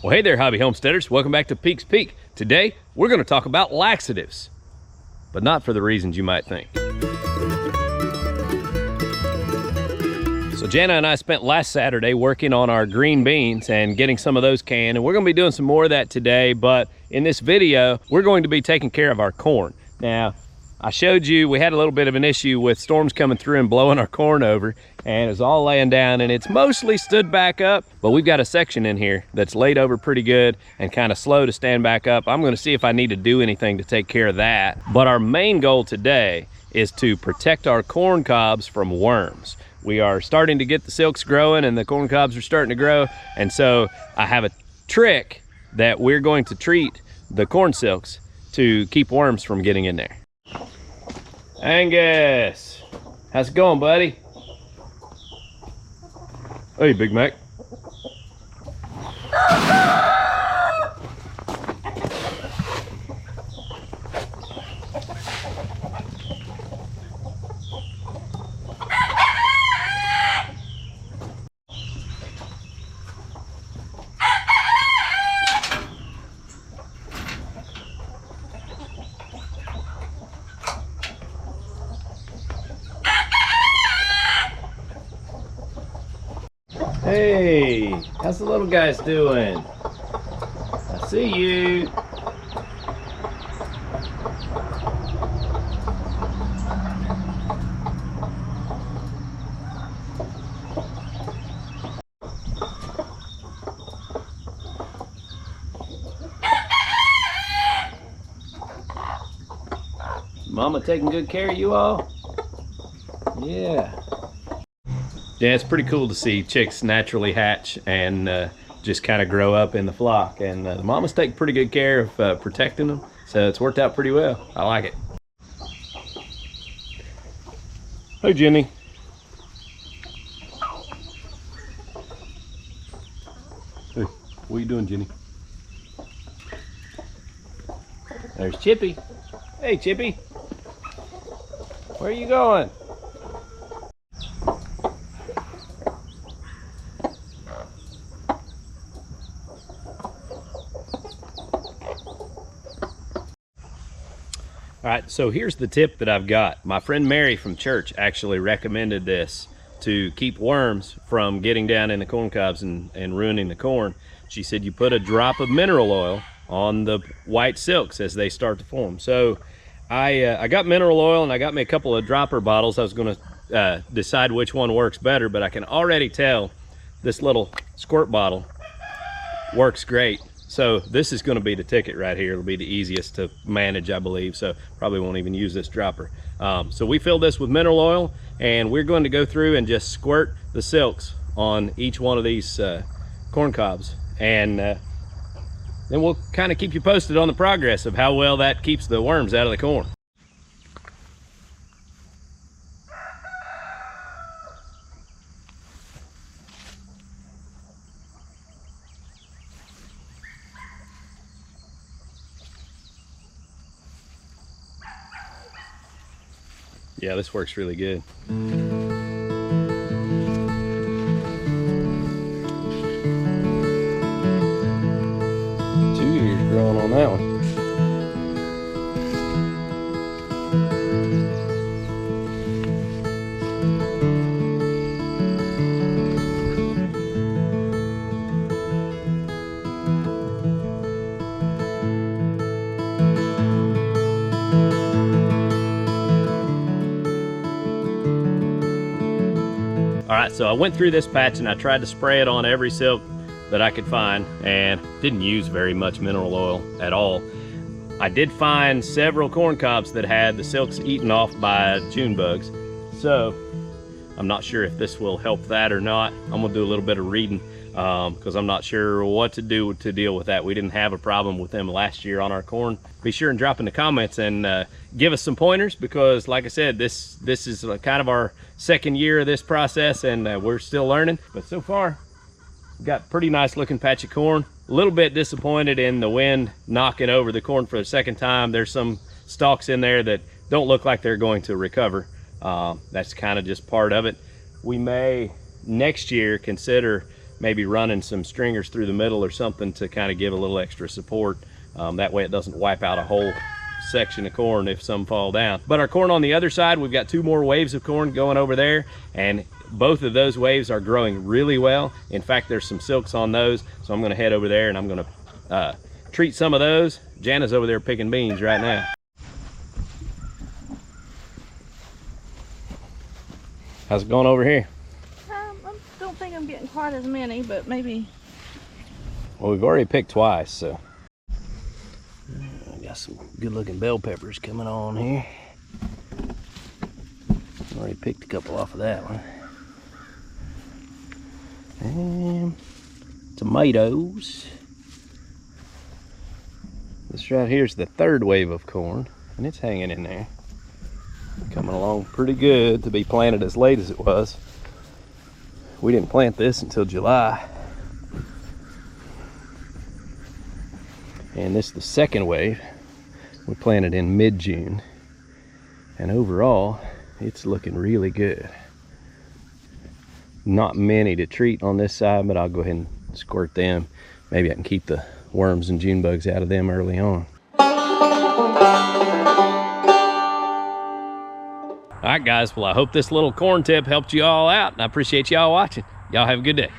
Well, hey there, hobby homesteaders. Welcome back to Peek's Peak. Today, we're going to talk about laxatives, but not for the reasons you might think. So Jana and I spent last Saturday working on our green beans and getting some of those canned, and we're going to be doing some more of that today, but in this video, we're going to be taking care of our corn. Now, I showed you we had a little bit of an issue with storms coming through and blowing our corn over, and it's all laying down, and it's mostly stood back up, but we've got a section in here that's laid over pretty good and kind of slow to stand back up. I'm going to see if I need to do anything to take care of that. But our main goal today is to protect our corn cobs from worms. We are starting to get the silks growing and the corn cobs are starting to grow, and so I have a trick that we're going to treat the corn silks to keep worms from getting in there. Angus, how's it going, buddy? Hey, Big Mac. Hey, how's the little guys doing? I see you. Mama taking good care of you all? Yeah. Yeah, it's pretty cool to see chicks naturally hatch and just kind of grow up in the flock. And the mamas take pretty good care of protecting them, so it's worked out pretty well. I like it. Hey, Jenny. Hey, what are you doing, Jenny? There's Chippy. Hey, Chippy. Where are you going? All right, so here's the tip that I've got. My friend Mary from church actually recommended this to keep worms from getting down in the corn cobs and ruining the corn. She said you put a drop of mineral oil on the white silks as they start to form. So I got mineral oil and I got me a couple of dropper bottles. I was gonna decide which one works better, but I can already tell this little squirt bottle works great. So this is going to be the ticket right here. It'll be the easiest to manage, I believe, so probably won't even use this dropper. So we filled this with mineral oil, and we're going to go through and just squirt the silks on each one of these corn cobs, and then we'll kind of keep you posted on the progress of how well that keeps the worms out of the corn. Yeah, this works really good. 2 years growing on that one. All right, so I went through this patch and I tried to spray it on every silk that I could find and didn't use very much mineral oil at all. I did find several corn cobs that had the silks eaten off by June bugs. So I'm not sure if this will help that or not. I'm gonna do a little bit of reading because I'm not sure what to do to deal with that. We didn't have a problem with them last year on our corn. Be sure and drop in the comments and give us some pointers, because like I said, this is kind of our second year of this process, and we're still learning. But so far, we've got pretty nice looking patch of corn. A little bit disappointed in the wind knocking over the corn for the second time. There's some stalks in there that don't look like they're going to recover. That's kind of just part of it. We may next year consider maybe running some stringers through the middle or something to kind of give a little extra support. That way it doesn't wipe out a whole section of corn if some fall down. But our corn on the other side, we've got 2 more waves of corn going over there, and both of those waves are growing really well. In fact, there's some silks on those, so I'm going to head over there and I'm going to treat some of those. Jana's over there picking beans right now. How's it going over here? I don't think I'm getting quite as many, but maybe. Well, we've already picked twice, so. Got some good looking bell peppers coming on here. Already picked a couple off of that one. And tomatoes. This right here is the 3rd wave of corn, and it's hanging in there. Coming along pretty good to be planted as late as it was. We didn't plant this until July. And this is the 2nd wave. We planted in mid-June. And overall, it's looking really good. Not many to treat on this side, but I'll go ahead and squirt them. Maybe I can keep the worms and June bugs out of them early on. All right, guys. Well, I hope this little corn tip helped you all out, and I appreciate y'all watching. Y'all have a good day.